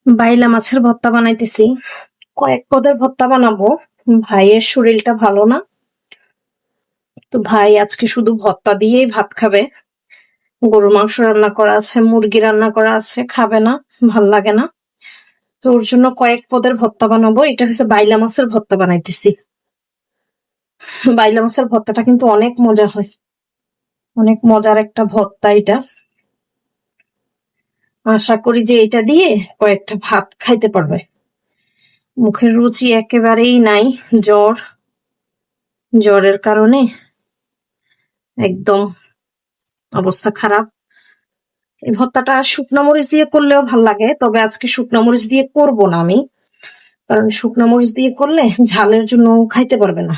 বাইলা মাছের ভর্তা বানাইতেছি। কয়েক পদের ভর্তা বানাবো। ভাইয়ের শরীরটা ভালো না, তো ভাই আজকে শুধু ভর্তা দিয়েই ভাত খাবে। গরুর মাংস রান্না করা আছে, মুরগি রান্না করা আছে, খাবে না, ভাল লাগে না। তো ওর জন্য কয়েক পদের ভর্তা বানাবো। এটা হচ্ছে বাইলা মাছের ভর্তা বানাইতেছি। বাইলা মাছের ভর্তাটা কিন্তু অনেক মজা হয়, অনেক মজার একটা ভর্তা এটা। আশা করি যে এটা দিয়ে কয়েকটা ভাত খাইতে পারবে। মুখের রুচি একেবারেই নাই। জ্বর, জ্বরের কারণে একদম অবস্থা খারাপ। এই ভর্তাটা শুকনা মরিচ দিয়ে করলেও ভাল লাগে, তবে আজকে শুকনা মরিচ দিয়ে করব না আমি, কারণ শুকনা মরিচ দিয়ে করলে ঝালের জন্য খাইতে পারবে না।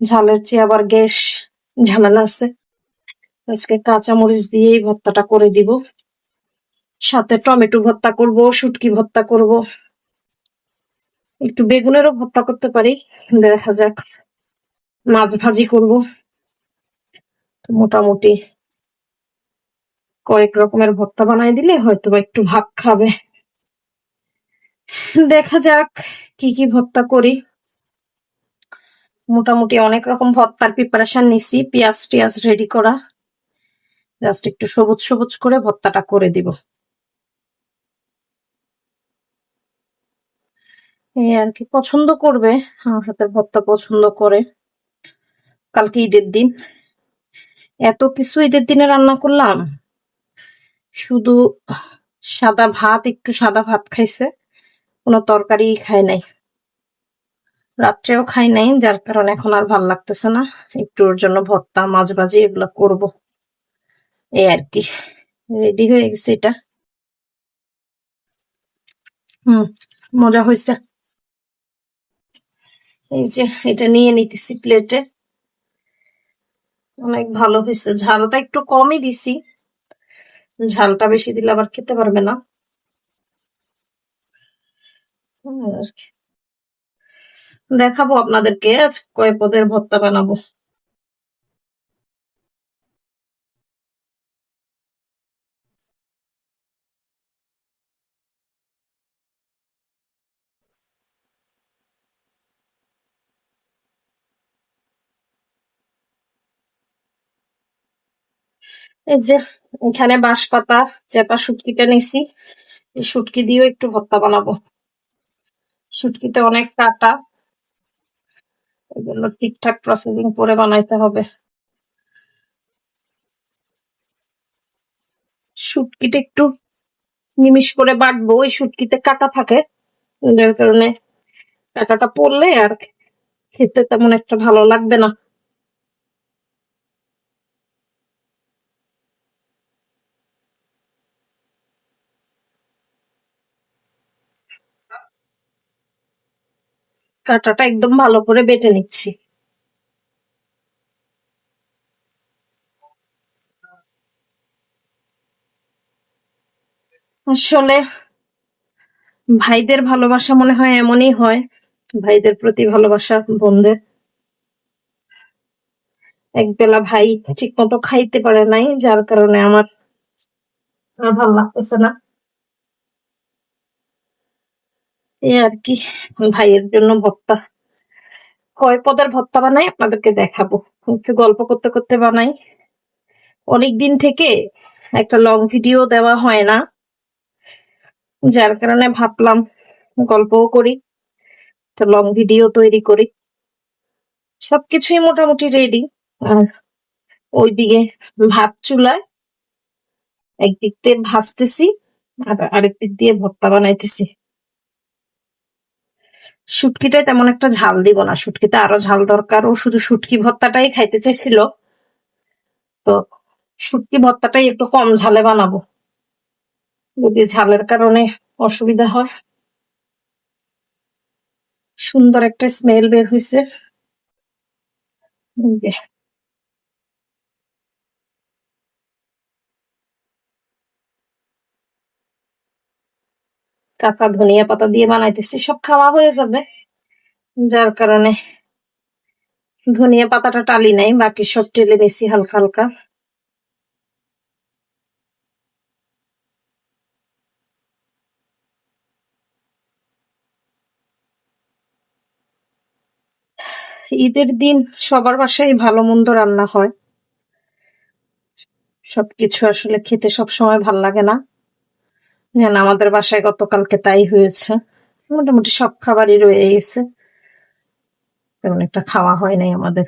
ঝালের চেয়ে আবার গ্যাস ঝামেলা আছে। আজকে কাঁচা মরিচ দিয়েই ভর্তাটা করে দিব। সাথে টমেটো ভর্তা করব, শুটকি ভর্তা করব, একটু বেগুনেরও ভর্তা করতে পারি, দেখা যাক। মাছ ভাজি করব। তো মোটামুটি কয়েক রকমের ভর্তা বানাই দিলে হয়তো একটু ভাত খাবে। দেখা যাক কি কি ভর্তা করি। মোটামুটি অনেক রকম ভর্তার প্রিপারেশন নিছি, পেঁয়াজ টিয়াজ রেডি করা, জাস্ট একটু সবুজ সবুজ করে ভর্তাটা করে দিব। এই আর কি, পছন্দ করবে, আমার হাতের ভর্তা পছন্দ করে। কালকে ঈদের দিন, এত কিছু ঈদের দিনে রান্না করলাম। শুধু সাদা ভাত, একটু সাদা ভাত খাইছে, কোনো তরকারি খায় নাই, রাত্রেও খাই নাই, যার কারণে এখন আর ভাল লাগতেছে না। একটু ওর জন্য ভর্তা মাছ ভাজি এগুলো করব, এই আর কি। রেডি হয়ে গেছে এটা। মজা হয়েছে। এই যে এটা নিয়ে নিতেছি প্লেটে। অনেক ভালো হয়েছে। ঝালটা একটু কমই দিছি, ঝালটা বেশি দিলে আবার খেতে পারবে না। দেখাবো আপনাদেরকে আজ কয় পদের ভর্তা বানাবো। এই যে এখানে বাঁশপাতা চেপা শুটকিটা নিছি, এই শুটকি দিয়েও একটু ভর্তা বানাবো। শুটকিতে অনেক কাটা, এগুলো ঠিকঠাক প্রসেসিং করে বানাইতে হবে। শুটকিটা একটু নিমিষ করে বাটবো, ওই শুটকিতে কাটা থাকে, যার কারণে কাটাটা পড়লে আর খেতে তেমন একটা ভালো লাগবে না। কাটাটা একদম ভালো করে বেটে নিচ্ছি। আসলে ভাইদের ভালোবাসা মনে হয় এমনই হয়, ভাইদের প্রতি ভালোবাসা বোনদের। একবেলা ভাই ঠিক মতো খাইতে পারে নাই, যার কারণে আমার আর ভালো লাগতেছে না, এই আর কি। ভাইয়ের জন্য ভর্তা, কয় পদের ভর্তা বানাই আপনাদেরকে দেখাবো। একটু গল্প করতে করতে বানাই। অনেকদিন থেকে একটা লং ভিডিও দেওয়া হয় না, যার কারণে ভাবলাম গল্পও করি, তো লং ভিডিও তৈরি করি। সবকিছুই মোটামুটি রেডি। আর ওইদিকে ভাত চুলায়, একদিক দিয়ে ভাজতেছি আর আরেক দিক দিয়ে ভর্তা বানাইতেছি। শুটকিটাই তেমন একটা ঝাল দিব না, শুটকিতে আরো ঝাল দরকার। ও শুধু শুটকি ভর্তাটাই খাইতে চাইছিল, তো শুটকি ভর্তাটাই একটু কম ঝালে বানাবো, যদি ঝালের কারণে অসুবিধা হয়। সুন্দর একটা স্মেল বের হয়েছে। কাঁচা ধনিয়া পাতা দিয়ে বানাইতেছি, সব খাওয়া হয়ে যাবে, যার কারণে ধনিয়া পাতাটা টালি নাই, বাকি সব টেলে নিছি হালকা হালকা। ঈদের দিন সবার বাসায় ভালো মন্দ রান্না হয়, সবকিছু আসলে খেতে সব সময় ভাল লাগে না। আমাদের বাসায় গতকালকে তাই হয়েছে, মোটামুটি সব খাবারই রয়ে গেছে, তেমন একটা খাওয়া হয় নাই আমাদের।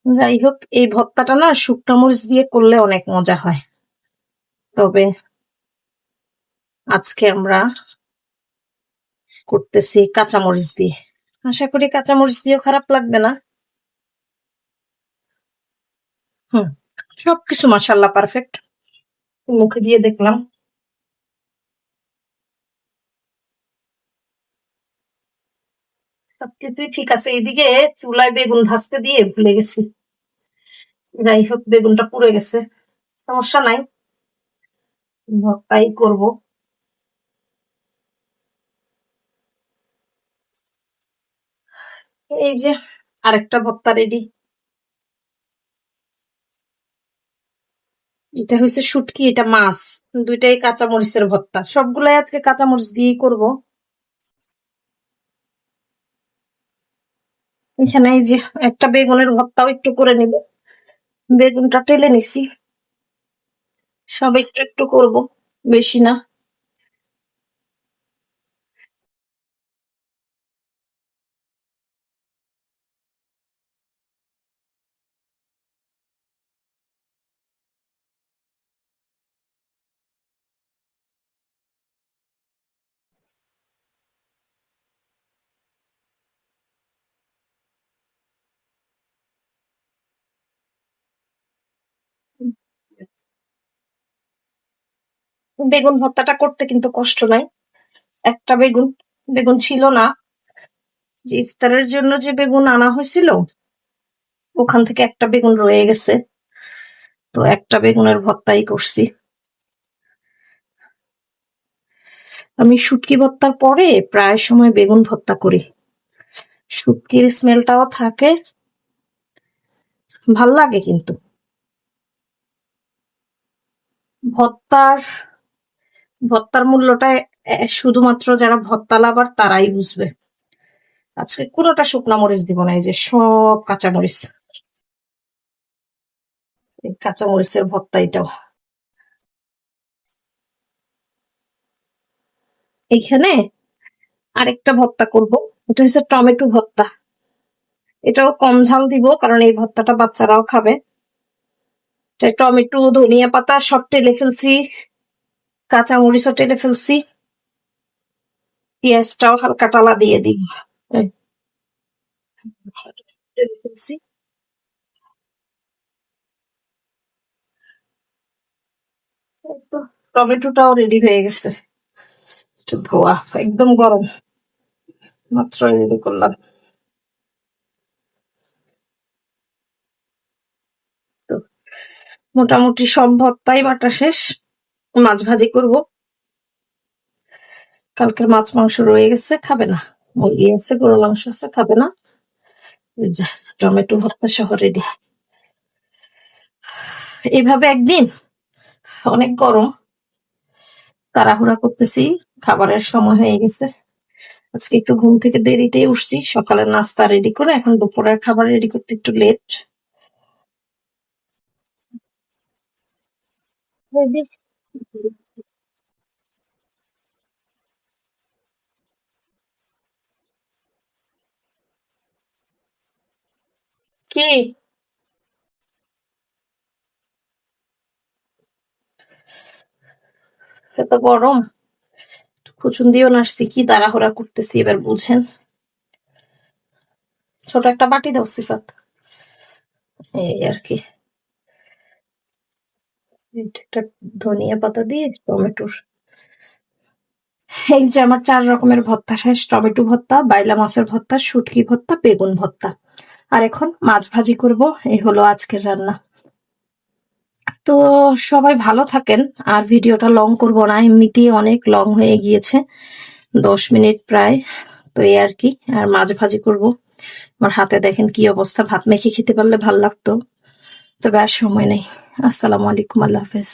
যাই হোক, এই ভর্তাটা না শুকনো মরিচ দিয়ে করলে অনেক মজা হয়, তবে আজকে আমরা করতেছি কাঁচামরিচ দিয়ে। আশা করি কাঁচামরিচ দিয়েও খারাপ লাগবে না। সবকিছু মাশাআল্লাহ পারফেক্ট। মুখে দিয়ে দেখলাম সবকিছুই ঠিক আছে। এদিকে চুলায় বেগুন ভাজতে দিয়ে ভুলে গেছি। যাই হোক, বেগুনটা পুড়ে গেছে, সমস্যা নাই, ভর্তাই করব। এই যে আরেকটা ভর্তা রেডি। এটা হচ্ছে শুটকি, এটা মাছ, দুইটাই কাঁচামরিচের ভর্তা। সবগুলাই আজকে কাঁচামরিচ দিয়েই করব। এখানে এই যে একটা বেগুনের ভর্তাও একটু করে নিব, বেগুনটা টেলে নিছি, সব একটু একটু করব, বেশি না। বেগুন ভর্তাটা করতে কিন্তু কষ্ট নাই। একটা বেগুন, বেগুন ছিল না, যে ইফতারের জন্য যে বেগুন আনা হয়েছিল ওখান থেকে একটা বেগুন রয়ে গেছে, তো একটা বেগুনের ভর্তাই করছি। আমি শুটকি ভর্তার পরে প্রায় সময় বেগুন ভর্তা করি, শুটকির স্মেলটাও থাকে, ভাল লাগে। কিন্তু ভর্তার ভর্তার মূল্যটা শুধুমাত্র যারা ভর্তা লাভার তারাই বুঝবে। আজকে কোনোটা শুকনা মরিচ দিব না, এই যে সব কাঁচা মরিচ, কাঁচা মরিচের ভর্তা এটাও। এইখানে আরেকটা ভর্তা করব, এটা হচ্ছে টমেটো ভর্তা। এটাও কম ঝাল দিব কারণ এই ভর্তাটা বাচ্চারাও খাবে। টমেটো, ধনিয়া পাতা সব টেলে ফেলছি, কাঁচা মরিচও টেলে ফেলছি, পেঁয়াজটাও হালকা টালা দিয়ে দিব। টেলে ফেলছি। এই তো টমেটোটাও রেডি হয়ে গেছে, একটু ধোয়া, একদম গরম, মাত্র রেডি করলাম। তো মোটামুটি সব ভর্তাই বাটা শেষ, মাছ ভাজি করব। কালকের মাছ মাংস রয়ে গেছে, খাবে না, মুরগি আছে, গরু মাংস আছে, খাবে না। এই যে টমেটো ভর্তা সহ রেডি। এইভাবে একদিন, অনেক গরম, তাড়াহুড়া করতেছি, খাবারের সময় হয়ে গেছে। আজকে একটু ঘুম থেকে দেরিতে উঠছি, সকালের নাস্তা রেডি করে এখন দুপুরের খাবার রেডি করতে একটু লেট। কি এত গরম, খুচুন দিয়েও নাচছি, কি তাড়াহুড়া করতেছি এবার বুঝেন। ছোট একটা বাটি দাও সিফাত, এই আর কি। একটা ধনিয়া পাতা দিয়ে টমেটোর, এই যে আমার 4 রকমের ভর্তা শেষ, টমেটো ভর্তা, বাইলা মাছের ভর্তা, শুটকি ভর্তা, বেগুন ভর্তা, আর এখন মাছ ভাজি করব। এই হলো আজকের রান্না। তো সবাই ভালো থাকেন, আর ভিডিওটা লং করব না, এমনিতেই অনেক লং হয়ে গিয়েছে, 10 মিনিট প্রায়। তো এই আর কি, আর মাছ ভাজি করব। আমার হাতে দেখেন কি অবস্থা, ভাত মেখে খেতে পারলে ভাল লাগতো, তবে আর সময় নেই। আসসালামু আলাইকুম, আল্লাহ হাফেজ।